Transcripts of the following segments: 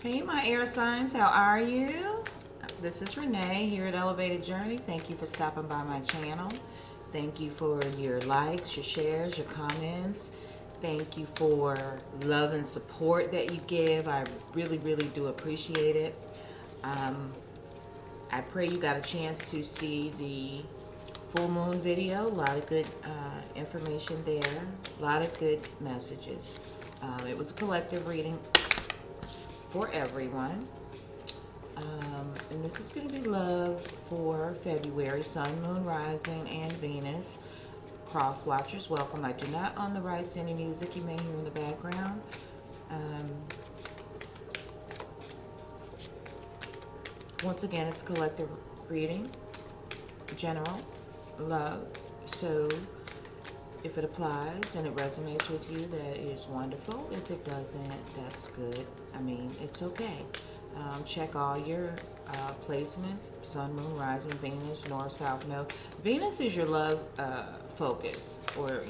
Hey, my air signs, how are you? This is Renee here at Elevated Journey. Thank you for stopping by my channel. Thank you for your likes, your shares, your comments. Thank you for love and support that you give. I really do appreciate it. I pray you got a chance to see the full moon video. A lot of good information there. A lot of good messages. It was a collective reading for everyone. And this is going to be love for February, Sun, Moon, Rising, and Venus. Cross watchers, welcome. I do not own the rights to any music you may hear in the background. Once again, it's a collective reading, general, love. So if it applies and it resonates with you, that is wonderful. If it doesn't, that's good. I mean, it's okay. Check all your placements, Sun, Moon, Rising, Venus, North, South, Node. Venus is your love focus, or,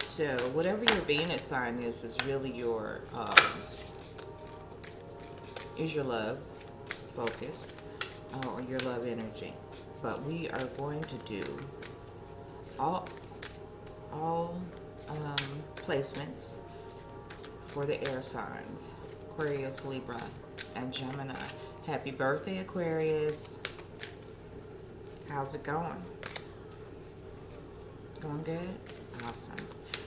so whatever your Venus sign is really your love focus or your love energy. But we are going to do all placements for the air signs, Aquarius, Libra, and Gemini. Happy birthday, Aquarius. How's it going? Going good? Awesome.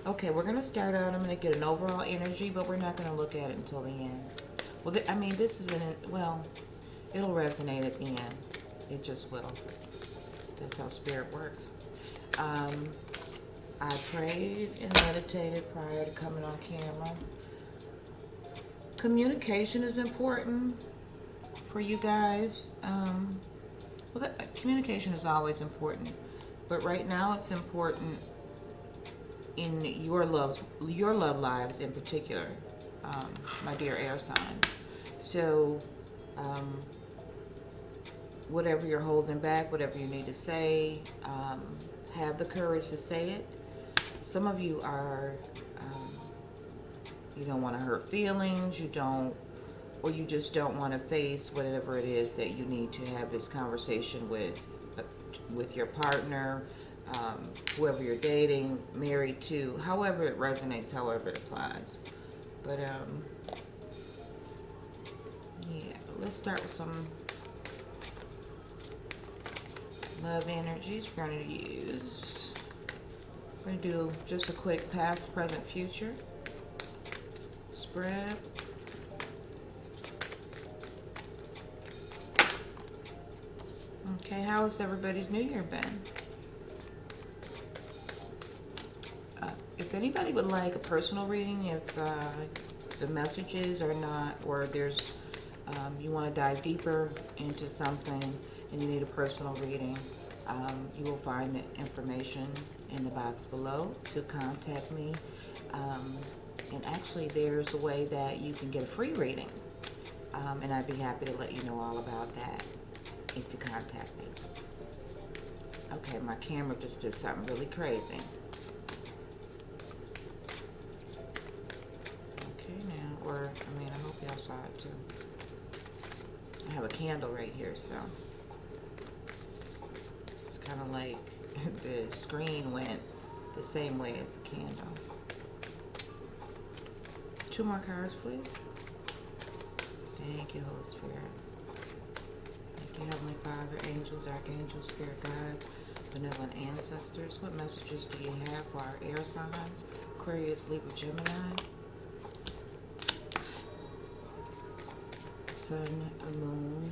Okay, we're going to start out. I'm going to get an overall energy, but we're not going to look at it until the end. Well, this is it'll resonate at the end. It just will. That's how spirit works. I prayed and meditated prior to coming on camera. Communication is important for you guys. Communication is always important, but right now it's important in your love lives in particular, my dear air signs. So, whatever you're holding back, whatever you need to say, have the courage to say it. Some of you are, you don't want to hurt feelings, or you just don't want to face whatever it is that you need to have this conversation with your partner, whoever you're dating, married to, however it resonates, however it applies. But, yeah, let's start with some love energies. We're going to do just a quick past, present, future spread. Okay, how has everybody's New Year been? If anybody would like a personal reading, if the messages are not, or there's you want to dive deeper into something and you need a personal reading, you will find the information in the box below to contact me. And actually, there's a way that you can get a free reading, and I'd be happy to let you know all about that if you contact me. Okay, my camera just did something really crazy. Okay, now, I hope y'all saw it too. I have a candle right here, so it's kind of like the screen went the same way as the candle. 2 more cards, please. Thank you, Holy Spirit. Thank you, Heavenly Father, angels, archangels, spirit guides, benevolent ancestors. What messages do you have for our air signs? Aquarius, Libra, Gemini. Sun, Moon.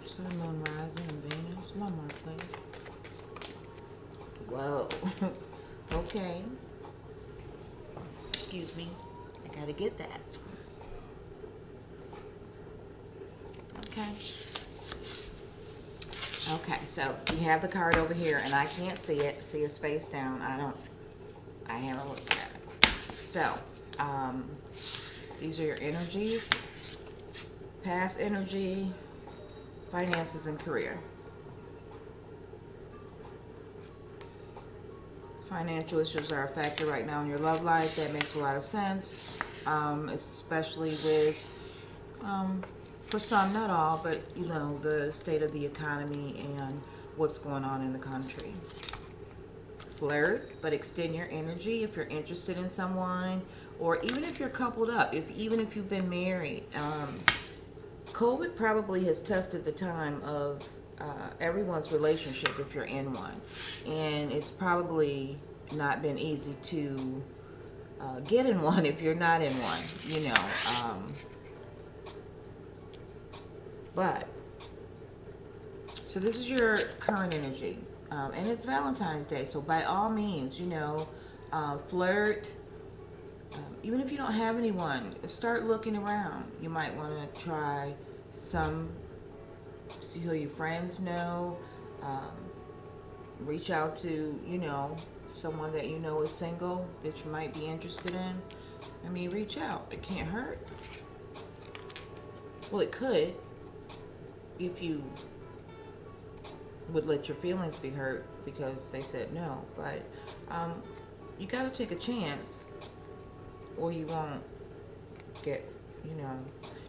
Sun, Moon, Rising, and Venus. One more, please. Whoa. Okay. Excuse me. I gotta get that. Okay. Okay, so you have the card over here, and I can't see it. See it's face down. I haven't looked at it. So, these are your energies. Past energy, finances, and career. Financial issues are a factor right now in your love life. That makes a lot of sense, especially with, for some, not all, but the state of the economy and what's going on in the country. Flirt, but extend your energy if you're interested in someone, or even if you're coupled up, even if you've been married. COVID probably has tested the time of everyone's relationship if you're in one, and it's probably not been easy to get in one if you're not in one. But so this is your current energy, and it's Valentine's Day, so by all means, flirt. Even if you don't have anyone, start looking around. You might want to try see who your friends know. Reach out to, someone that you know is single that you might be interested in. I mean, reach out. It can't hurt. Well, it could if you would let your feelings be hurt because they said no. But you got to take a chance, or you won't get,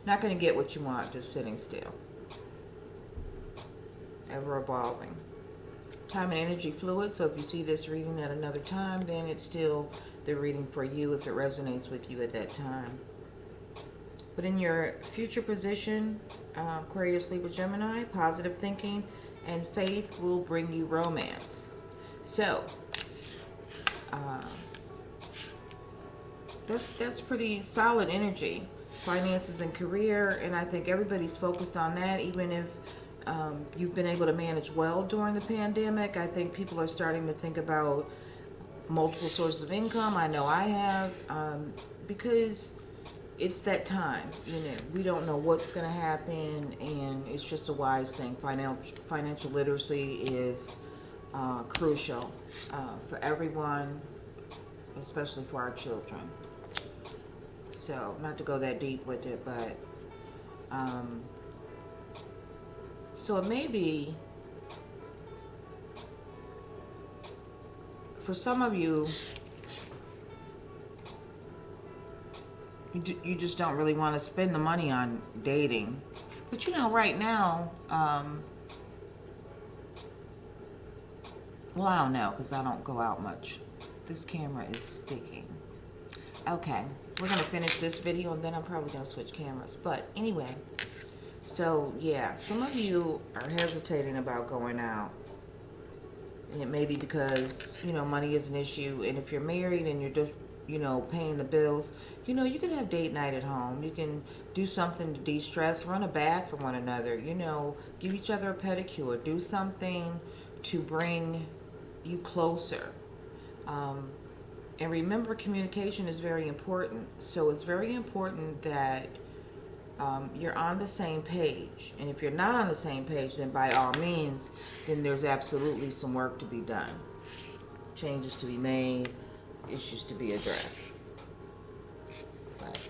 not going to get what you want just sitting still. Ever evolving. Time and energy fluid, so if you see this reading at another time, then it's still the reading for you if it resonates with you at that time. But in your future position, Aquarius, Libra, Gemini, positive thinking and faith will bring you romance. So, that's pretty solid energy. Finances and career, and I think everybody's focused on that, even if you've been able to manage well during the pandemic. I think people are starting to think about multiple sources of income. I know I have, because it's that time. We don't know what's going to happen, and it's just a wise thing. Financial literacy is crucial for everyone, especially for our children. So, not to go that deep with it, but so it may be, for some of you, you just don't really want to spend the money on dating. But right now, well, I don't know, because I don't go out much. This camera is sticking. Okay, we're going to finish this video, and then I'm probably going to switch cameras. But anyway, so yeah, some of you are hesitating about going out. And it may be because, money is an issue. And if you're married and you're just, paying the bills, you can have date night at home. You can do something to de-stress, run a bath for one another, give each other a pedicure, do something to bring you closer. And remember, communication is very important. So it's very important that you're on the same page. And if you're not on the same page, then by all means, then there's absolutely some work to be done. Changes to be made, issues to be addressed. But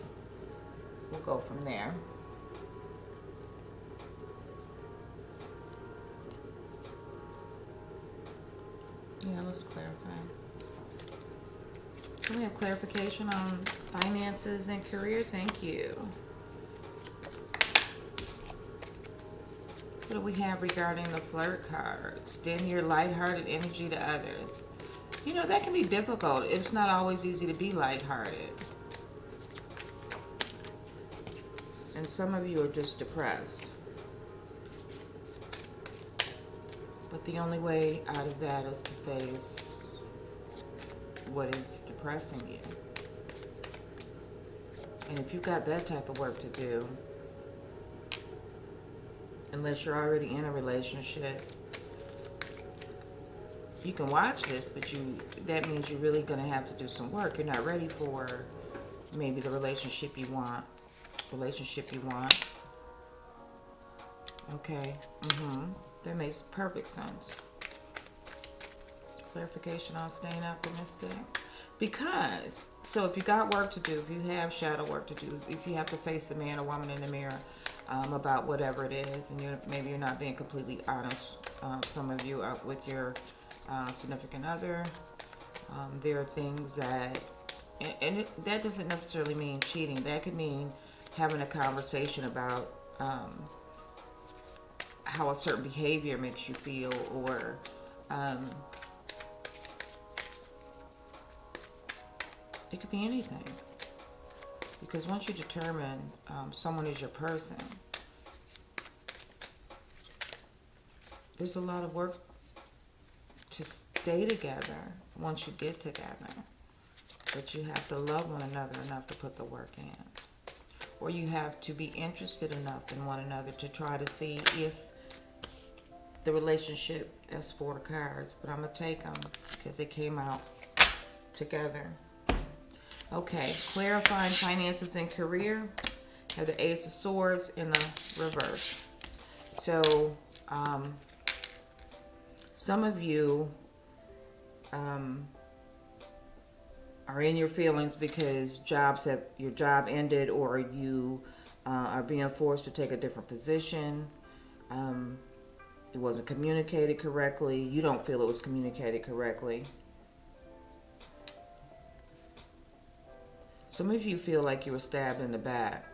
we'll go from there. Yeah, let's clarify. Can we have clarification on finances and career? Thank you. What do we have regarding the flirt card? Extend your lighthearted energy to others. That can be difficult. It's not always easy to be lighthearted. And some of you are just depressed. But the only way out of that is to face what is depressing you. And if you've got that type of work to do, unless you're already in a relationship, you can watch this, but that means you're really going to have to do some work. You're not ready for maybe the relationship you want. Okay. That makes perfect sense. Clarification on staying optimistic. Because, so if you got work to do, if you have shadow work to do, if you have to face the man or woman in the mirror about whatever it is, and maybe you're not being completely honest, some of you are with your significant other, There are things that, that doesn't necessarily mean cheating. That could mean having a conversation about how a certain behavior makes you feel, or it could be anything. Because once you determine someone is your person, there's a lot of work to stay together once you get together. But you have to love one another enough to put the work in. Or you have to be interested enough in one another to try to see if the relationship, that's 4 cards, but I'm going to take them because they came out together. Okay, clarifying finances and career. Have the Ace of Swords in the reverse. So, some of you are in your feelings because your job ended, or you are being forced to take a different position. It wasn't communicated correctly. You don't feel it was communicated correctly. Some of you feel like you were stabbed in the back.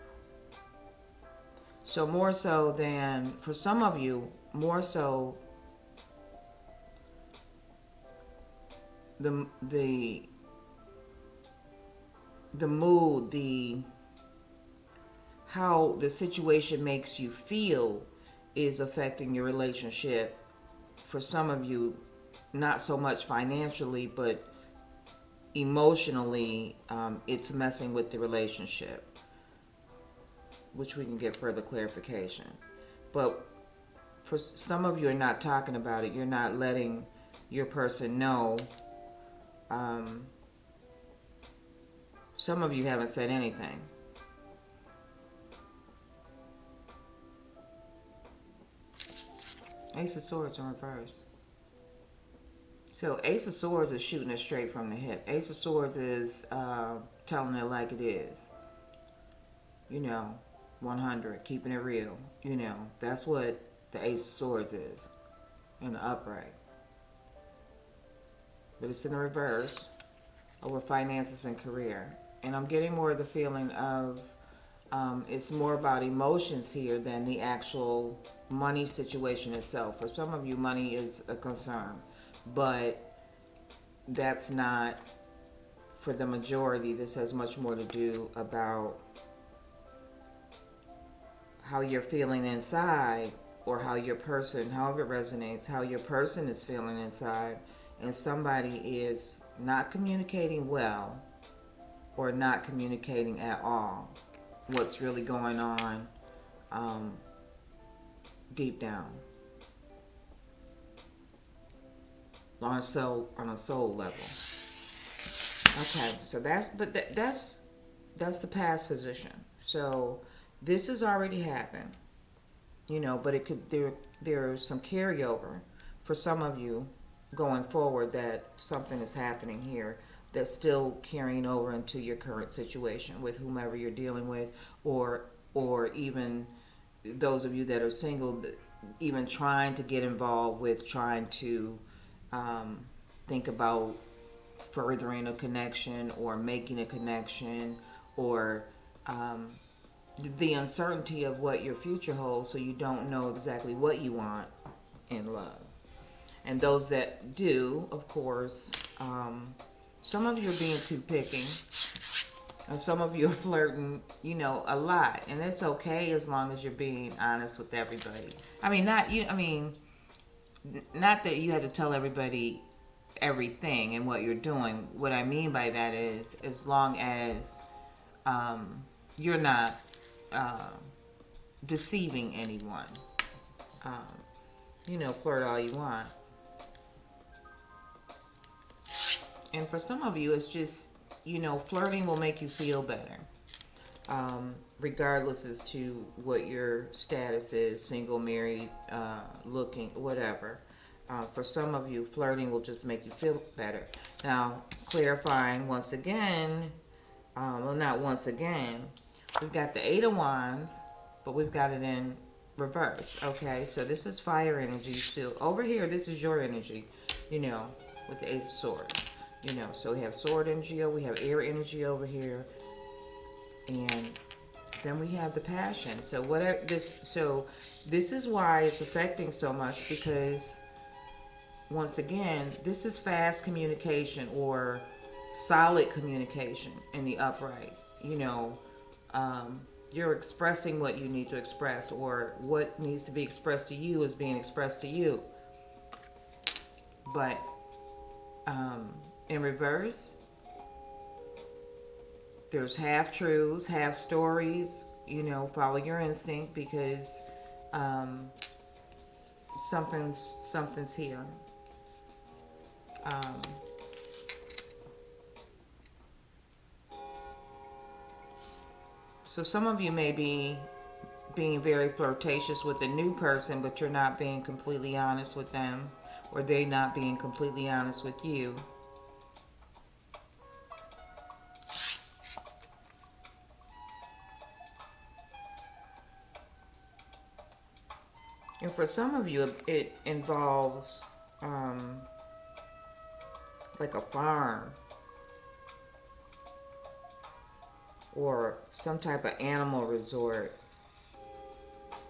So more so than, for some of you, more so the mood, how the situation makes you feel is affecting your relationship. For some of you, not so much financially, but emotionally, it's messing with the relationship, which we can get further clarification. But for some of you are not talking about it. You're not letting your person know. Some of you haven't said anything. Ace of Swords in reverse. So Ace of Swords is shooting it straight from the hip. Ace of Swords is telling it like it is. 100, keeping it real. That's what the Ace of Swords is in the upright. But it's in the reverse over finances and career. And I'm getting more of the feeling of it's more about emotions here than the actual money situation itself. For some of you, money is a concern, but that's not for the majority. This has much more to do about how you're feeling inside, or how your person, however it resonates, how your person is feeling inside, and somebody is not communicating well or not communicating at all what's really going on deep down on a soul level. Okay, so that's the past position. So this has already happened, but it could there's some carryover for some of you going forward, that something is happening here that's still carrying over into your current situation with whomever you're dealing with, or even those of you that are single, even trying to get involved with, trying to think about furthering a connection or making a connection, or the uncertainty of what your future holds, so you don't know exactly what you want in love. And those that do, of course, some of you are being too picky, and some of you are flirting, a lot, and it's okay as long as you're being honest with everybody. Not that you have to tell everybody everything and what you're doing. What I mean by that is, as long as you're not deceiving anyone, flirt all you want. And for some of you, it's just, flirting will make you feel better. Regardless as to what your status is, single, married, looking, whatever. For some of you, flirting will just make you feel better. Now, clarifying once again, not once again, we've got the 8 of Wands, but we've got it in reverse. Okay, so this is fire energy. So over here, this is your energy, with the Ace of Swords. You know, so we have sword energy, we have air energy over here, and then we have the passion. So this is why it's affecting so much, because once again, this is fast communication or solid communication in the upright. You know, you're expressing what you need to express, or what needs to be expressed to you is being expressed to you. But in reverse, there's half truths, half stories. You know, follow your instinct, because something's here. So some of you may be being very flirtatious with a new person, but you're not being completely honest with them, or they not being completely honest with you. And for some of you, it involves like a farm or some type of animal resort,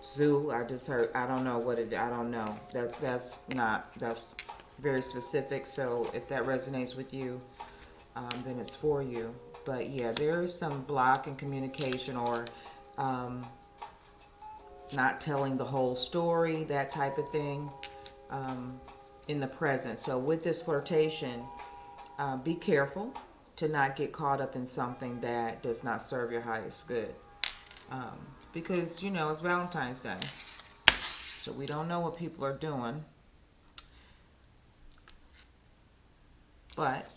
zoo. I just heard. I don't know what it. I don't know. That's very specific. So if that resonates with you, then it's for you. But yeah, there is some block in communication, or not telling the whole story, that type of thing, in the present. So with this flirtation, be careful to not get caught up in something that does not serve your highest good. Because, you know, it's Valentine's Day. So we don't know what people are doing. But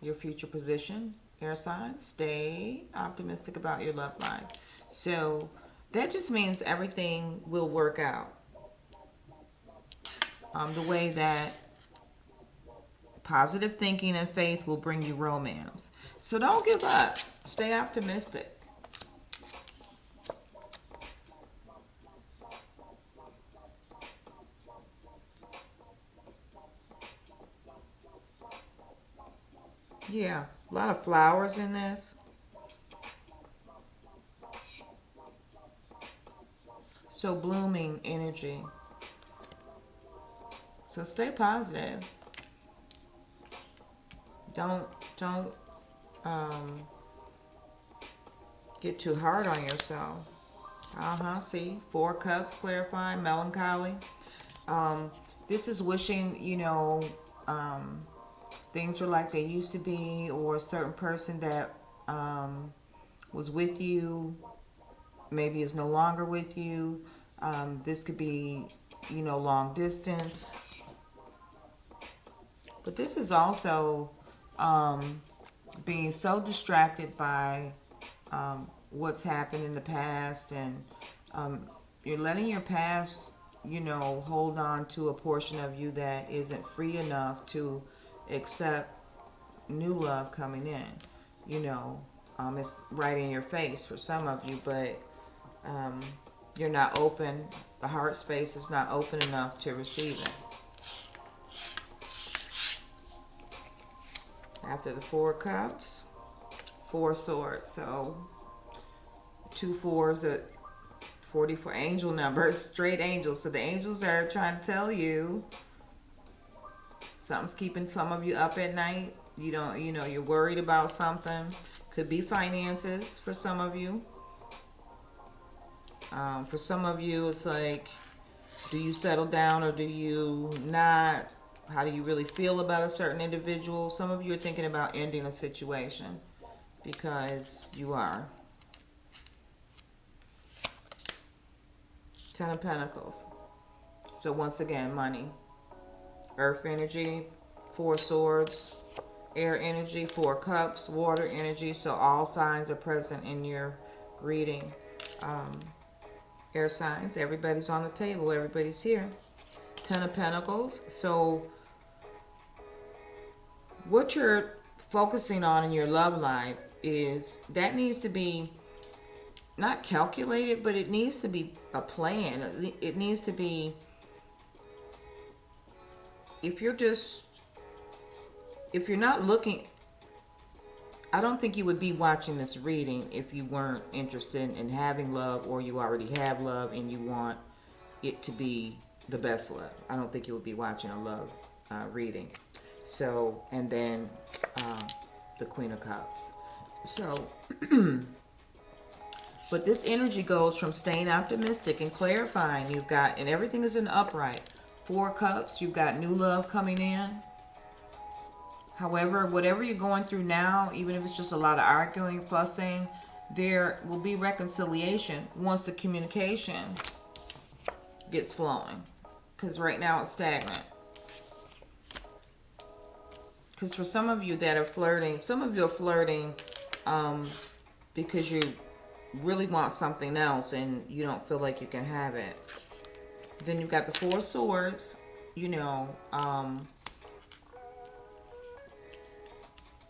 your future position, air signs, stay optimistic about your love life. So that just means everything will work out the way that positive thinking and faith will bring you romance. So don't give up. Stay optimistic. Yeah, a lot of flowers in this. So blooming energy. So stay positive. Don't get too hard on yourself. See, 4 cups clarifying melancholy. This is wishing, you know, things were like they used to be, or a certain person that was with you maybe is no longer with you. This could be, you know, long distance. But this is also being so distracted by what's happened in the past, and you're letting your past, you know, hold on to a portion of you that isn't free enough to accept new love coming in. You know, it's right in your face for some of you, but you're not open. The heart space is not open enough to receive it. After the 4 cups, 4 swords. So 2 4s at 44 angel numbers, straight angels. So the angels are trying to tell you something's keeping some of you up at night. You don't, you know, you're worried about something. Could be finances for some of you. For some of you, it's like, do you settle down or do you not? How do you really feel about a certain individual? Some of you are thinking about ending a situation because you are. 10 of Pentacles. So once again, money. Earth energy, 4 swords. Air energy, 4 cups. Water energy. So all signs are present in your reading. Air signs, everybody's on the table. Everybody's here. 10 of Pentacles. So what you're focusing on in your love life is that needs to be not calculated, but it needs to be a plan. It needs to be, if you're just if you're not looking, I don't think you would be watching this reading if you weren't interested in having love, or you already have love and you want it to be the best love. I don't think you would be watching a love reading. So, and then the Queen of Cups. So, but this energy goes from staying optimistic and clarifying. You've got, and everything is in upright. 4 cups, you've got new love coming in. However, whatever you're going through now, even if it's just a lot of arguing, fussing, there will be reconciliation once the communication gets flowing. Because right now it's stagnant. Because for some of you that are flirting, some of you are flirting because you really want something else and you don't feel like you can have it. Then you've got the 4 swords, you know,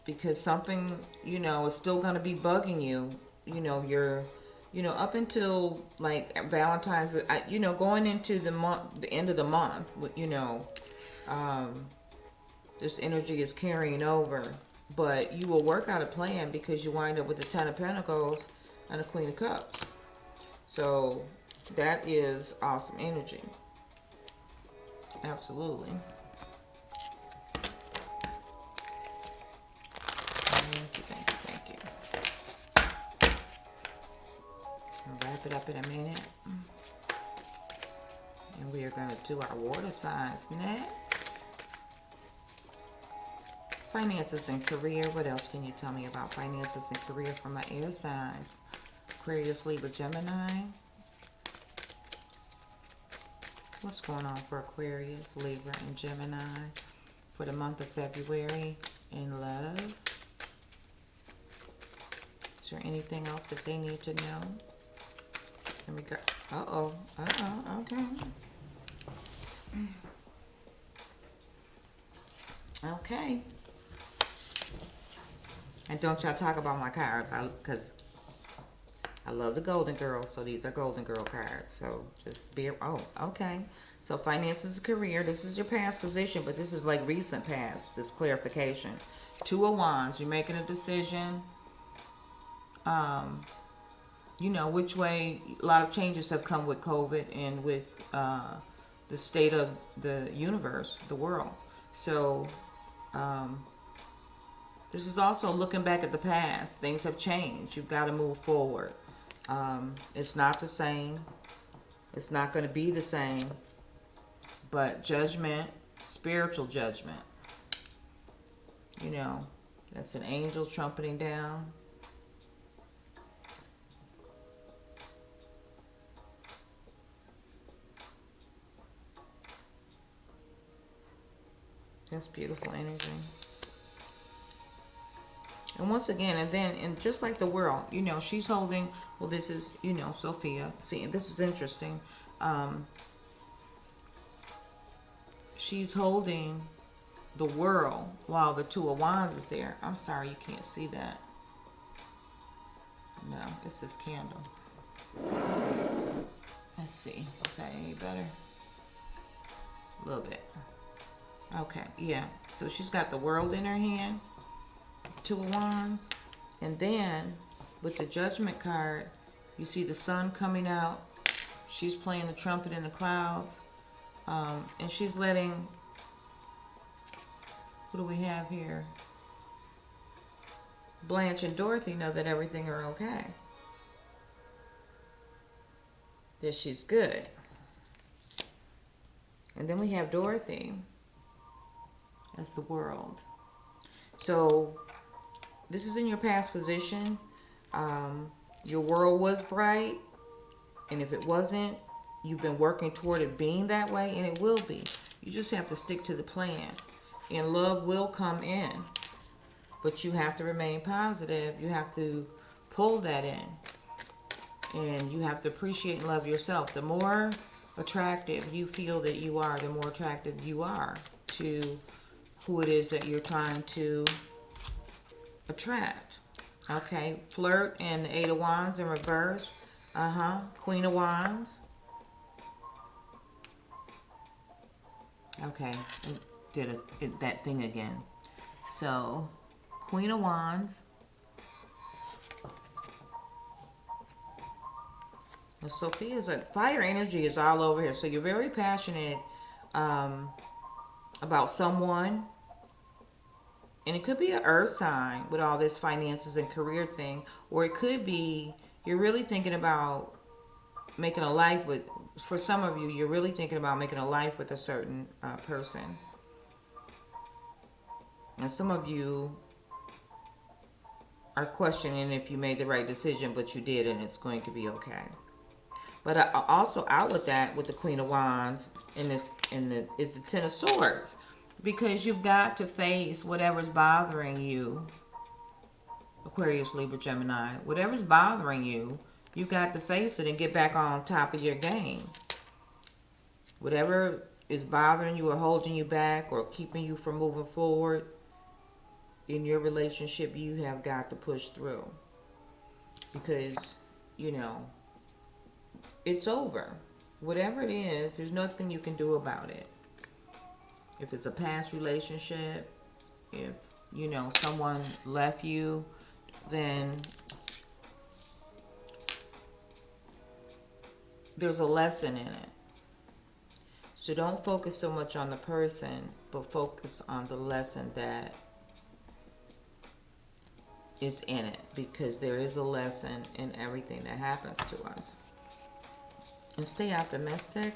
because something, you know, is still going to be bugging you. You know, you're, you know, up until like Valentine's, you know, going into the month, the end of the month, you know, this energy is carrying over. But you will work out a plan because you wind up with the 10 of Pentacles and the Queen of Cups. So that is awesome energy. Absolutely. Thank you, thank you, thank you. I'll wrap it up in a minute. And we are going to do our water signs next. Finances and career. What else can you tell me about finances and career for my air signs? Aquarius, Libra, Gemini. What's going on for Aquarius, Libra, and Gemini for the month of February in love? Is there anything else that they need to know? Here we go. Uh-oh. Uh-oh. Okay. Okay. And don't y'all talk about my cards, because I love the Golden Girls, so these are Golden Girl cards. So just be, oh, okay. So finances, career, this is your past position, but this is like recent past, this clarification. 2 of Wands, you're making a decision. You know, which way, a lot of changes have come with COVID and with the state of the universe, the world. So, this is also looking back at the past. Things have changed. You've got to move forward. It's not the same. It's not going to be the same. But judgment, spiritual judgment. You know, that's an angel trumpeting down. That's beautiful energy. And once again, and just like the world, you know, she's holding, well, this is, you know, Sophia. See, this is interesting. She's holding the world while the 2 of Wands is there. I'm sorry, you can't see that. No, it's this candle. Let's see. Is that any better? A little bit. Okay, yeah. So she's got the world in her hand. 2 of Wands. And then with the Judgment card, you see the sun coming out. She's playing the trumpet in the clouds. And she's letting, what do we have here? Blanche and Dorothy know that everything are okay. That she's good. And then we have Dorothy as the world. So this is in your past position. Your world was bright, and if it wasn't, you've been working toward it being that way, and it will be. You just have to stick to the plan, and love will come in, but you have to remain positive. You have to pull that in, and you have to appreciate and love yourself. The more attractive you feel that you are, the more attractive you are to who it is that you're trying to attract. Okay, Flirt and the 8 of Wands in reverse. Queen of Wands. Okay, it did that thing again. So, Queen of Wands. Well, Sophia's fire energy is all over here. So you're very passionate about someone. And it could be an earth sign with all this finances and career thing. Or it could be you're really thinking about making a life with, for some of you, you're really thinking about making a life with a certain person. And some of you are questioning if you made the right decision, but you did, and it's going to be okay. But also out with that, with the Queen of Wands, is the Ten of Swords, because you've got to face whatever's bothering you. Aquarius, Libra, Gemini, whatever's bothering you, you've got to face it and get back on top of your game. Whatever is bothering you or holding you back or keeping you from moving forward in your relationship, you have got to push through. Because, it's over. Whatever it is, there's nothing you can do about it. If it's a past relationship, if, someone left you, then there's a lesson in it. So don't focus so much on the person, but focus on the lesson that is in it, because there is a lesson in everything that happens to us. And stay optimistic.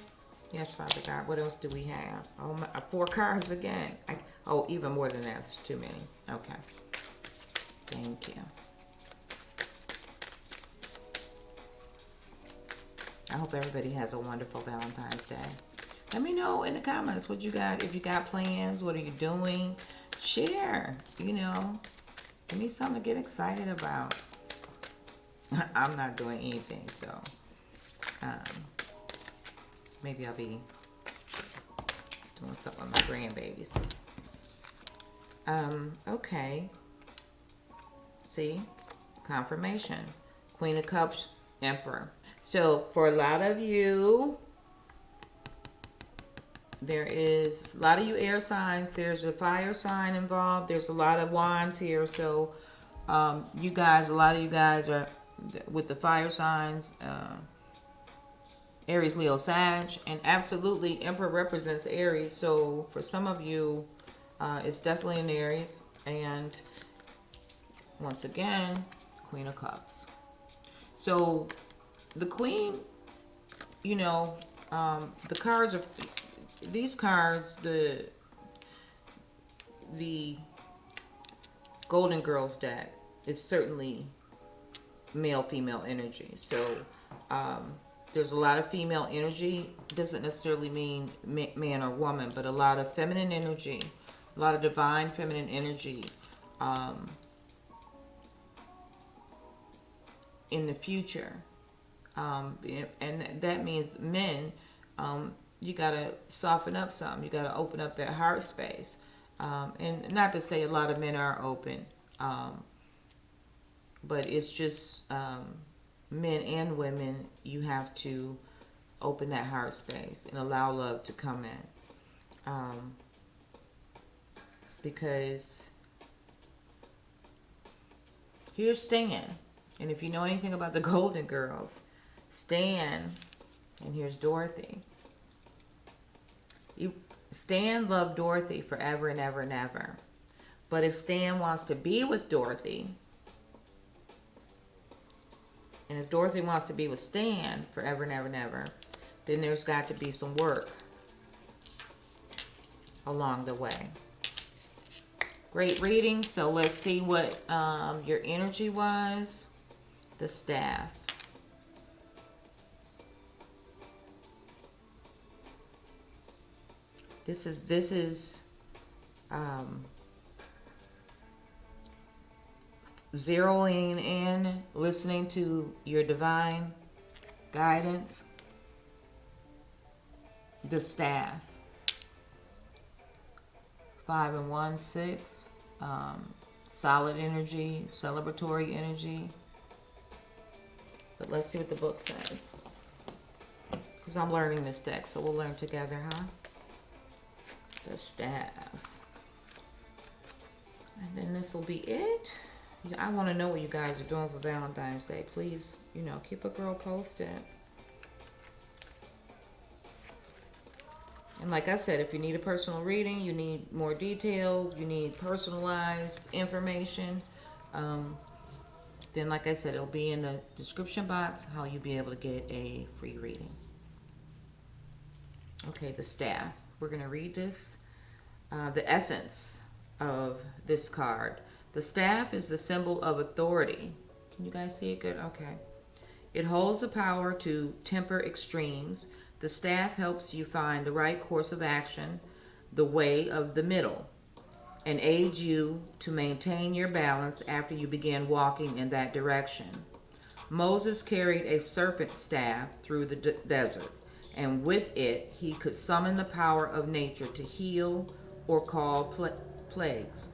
Yes, Father God. What else do we have? Oh, 4 cards again. Even more than that. It's too many. Okay. Thank you. I hope everybody has a wonderful Valentine's Day. Let me know in the comments what you got. If you got plans, what are you doing? Share. Give me something to get excited about. I'm not doing anything, so maybe I'll be doing something with my grandbabies. Okay. See? Confirmation. Queen of Cups, Emperor. So, for a lot of you, there is a lot of you air signs. There's a fire sign involved. There's a lot of wands here. So, a lot of you guys are with the fire signs. Aries, Leo, Sag. And absolutely, Emperor represents Aries. So, for some of you, it's definitely an Aries. And once again, Queen of Cups. So, the Queen, the cards are... These cards, the Golden Girls deck is certainly male-female energy. So there's a lot of female energy. Doesn't necessarily mean man or woman, but a lot of feminine energy, a lot of divine feminine energy in the future. And that means men... you got to soften up some. You got to open up that heart space. And not to say a lot of men are open, but it's just men and women, you have to open that heart space and allow love to come in. Because here's Stan. And if you know anything about the Golden Girls, Stan, and here's Dorothy. Stan loved Dorothy forever and ever and ever. But if Stan wants to be with Dorothy, and if Dorothy wants to be with Stan forever and ever and ever, then there's got to be some work along the way. Great reading. So let's see what your energy was. The Staff. This is zeroing in, listening to your divine guidance. The Staff. 5 and 1, 6. Solid energy, celebratory energy. But let's see what the book says. Because I'm learning this deck, so we'll learn together, huh? The Staff. And then this will be it. I want to know what you guys are doing for Valentine's Day. Please, keep a girl posted. And like I said, if you need a personal reading, you need more detail, you need personalized information, then like I said, it'll be in the description box how you'll be able to get a free reading. Okay, the staff. We're going to read this. The essence of this card. The staff is the symbol of authority. Can you guys see it good? Okay. It holds the power to temper extremes. The staff helps you find the right course of action, the way of the middle, and aids you to maintain your balance after you begin walking in that direction. Moses carried a serpent staff through the desert, and with it he could summon the power of nature to heal or call plagues.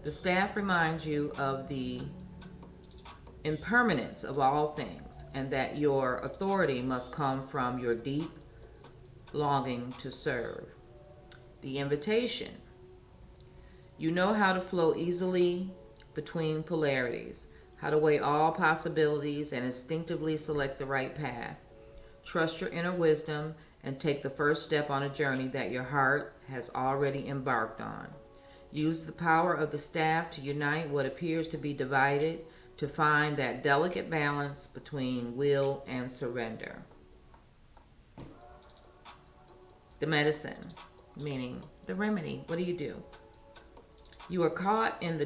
The staff reminds you of the impermanence of all things, and that your authority must come from your deep longing to serve. The invitation. You know how to flow easily between polarities, how to weigh all possibilities and instinctively select the right path. Trust your inner wisdom and take the first step on a journey that your heart has already embarked on. Use the power of the staff to unite what appears to be divided, to find that delicate balance between will and surrender. The medicine, meaning the remedy. What do? You are caught in the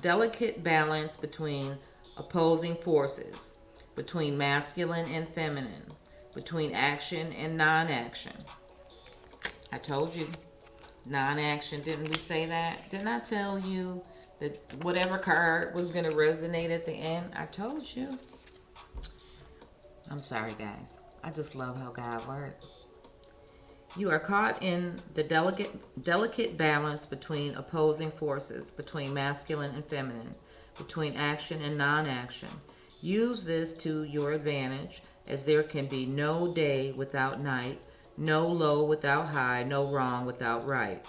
delicate balance between opposing forces, between masculine and feminine, between action and non-action. I told you, non-action. Didn't we say that? Didn't I tell you that whatever card was going to resonate at the end? I told you. I'm sorry, guys. I just love how God works. You are caught in the delicate balance between opposing forces, between masculine and feminine, between action and non-action. Use this to your advantage, as there can be no day without night, no low without high, no wrong without right.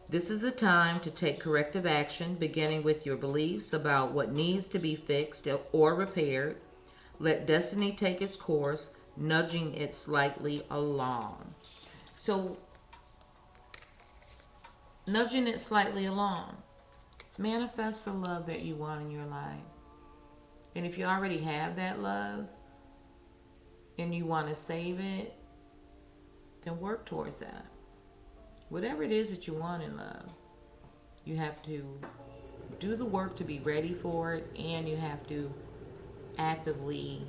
This is the time to take corrective action, beginning with your beliefs about what needs to be fixed or repaired. Let destiny take its course, nudging it slightly along. So, nudging it slightly along. Manifest the love that you want in your life. And if you already have that love and you want to save it, then work towards that. Whatever it is that you want in love, you have to do the work to be ready for it, and you have to actively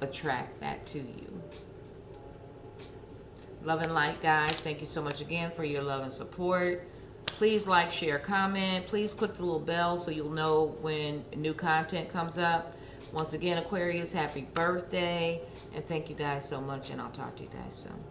attract that to you. Love and light, guys. Thank you so much again for your love and support. Please like, share, comment. Please click the little bell so you'll know when new content comes up. Once again, Aquarius, happy birthday. And thank you guys so much, and I'll talk to you guys soon.